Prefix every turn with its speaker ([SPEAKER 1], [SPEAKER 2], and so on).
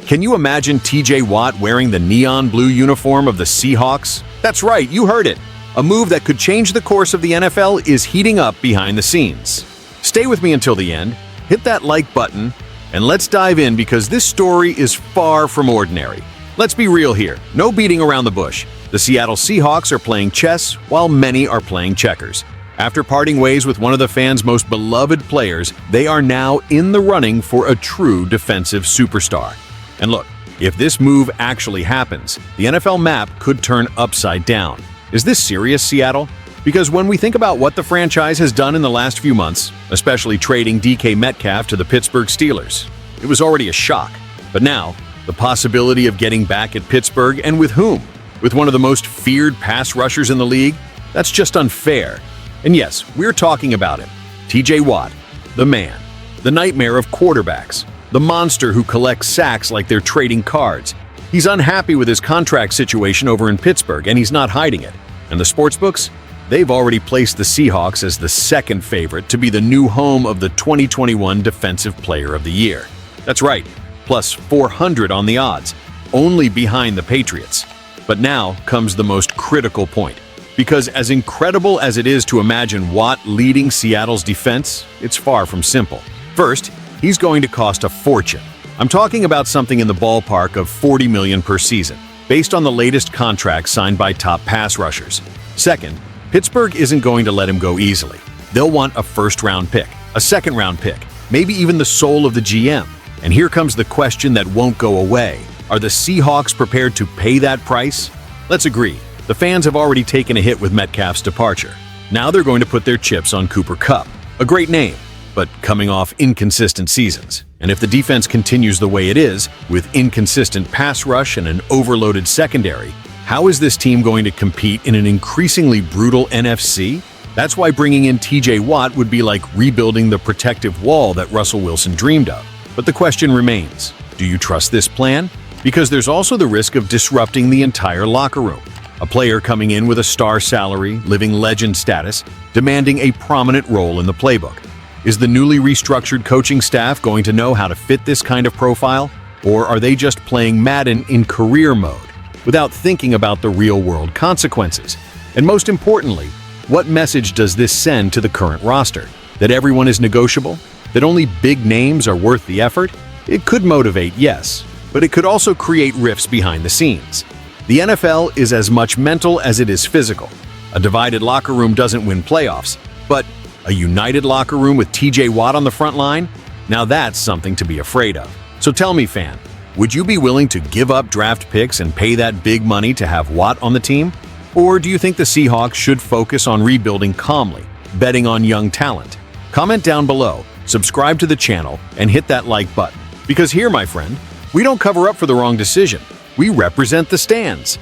[SPEAKER 1] Can you imagine TJ Watt wearing the neon blue uniform of the Seahawks? That's right, you heard it. A move that could change the course of the NFL is heating up behind the scenes. Stay with me until the end, hit that like button, and let's dive in because this story is far from ordinary. Let's be real here, no beating around the bush. The Seattle Seahawks are playing chess while many are playing checkers. After parting ways with one of the fans' most beloved players, they are now in the running for a true defensive superstar. And look, if this move actually happens, the NFL map could turn upside down. Is this serious, Seattle? Because when we think about what the franchise has done in the last few months, especially trading DK Metcalf to the Pittsburgh Steelers, it was already a shock. But now, the possibility of getting back at Pittsburgh, and with whom? With one of the most feared pass rushers in the league? That's just unfair. And yes, we're talking about him. TJ Watt, the man, the nightmare of quarterbacks, the monster who collects sacks like they're trading cards. He's unhappy with his contract situation over in Pittsburgh, and he's not hiding it. And the sportsbooks? They've already placed the Seahawks as the second favorite to be the new home of the 2021 Defensive Player of the Year. That's right, plus 400 on the odds, only behind the Patriots. But now comes the most critical point. Because as incredible as it is to imagine Watt leading Seattle's defense, it's far from simple. First, he's going to cost a fortune. I'm talking about something in the ballpark of $40 million per season, based on the latest contracts signed by top pass rushers. Second, Pittsburgh isn't going to let him go easily. They'll want a first-round pick, a second-round pick, maybe even the soul of the GM. And here comes the question that won't go away. Are the Seahawks prepared to pay that price? Let's agree. The fans have already taken a hit with Metcalf's departure. Now they're going to put their chips on Cooper Kupp. A great name, but coming off inconsistent seasons. And if the defense continues the way it is, with inconsistent pass rush and an overloaded secondary, how is this team going to compete in an increasingly brutal NFC? That's why bringing in TJ Watt would be like rebuilding the protective wall that Russell Wilson dreamed of. But the question remains, do you trust this plan? Because there's also the risk of disrupting the entire locker room. A player coming in with a star salary, living legend status, demanding a prominent role in the playbook. Is the newly restructured coaching staff going to know how to fit this kind of profile? Or are they just playing Madden in career mode, without thinking about the real-world consequences? And most importantly, what message does this send to the current roster? That everyone is negotiable? That only big names are worth the effort? It could motivate, yes, but it could also create rifts behind the scenes. The NFL is as much mental as it is physical. A divided locker room doesn't win playoffs, but a united locker room with TJ Watt on the front line? Now that's something to be afraid of. So tell me, fan, would you be willing to give up draft picks and pay that big money to have Watt on the team? Or do you think the Seahawks should focus on rebuilding calmly, betting on young talent? Comment down below, subscribe to the channel, and hit that like button. Because here, my friend, we don't cover up for the wrong decision. We represent the stands.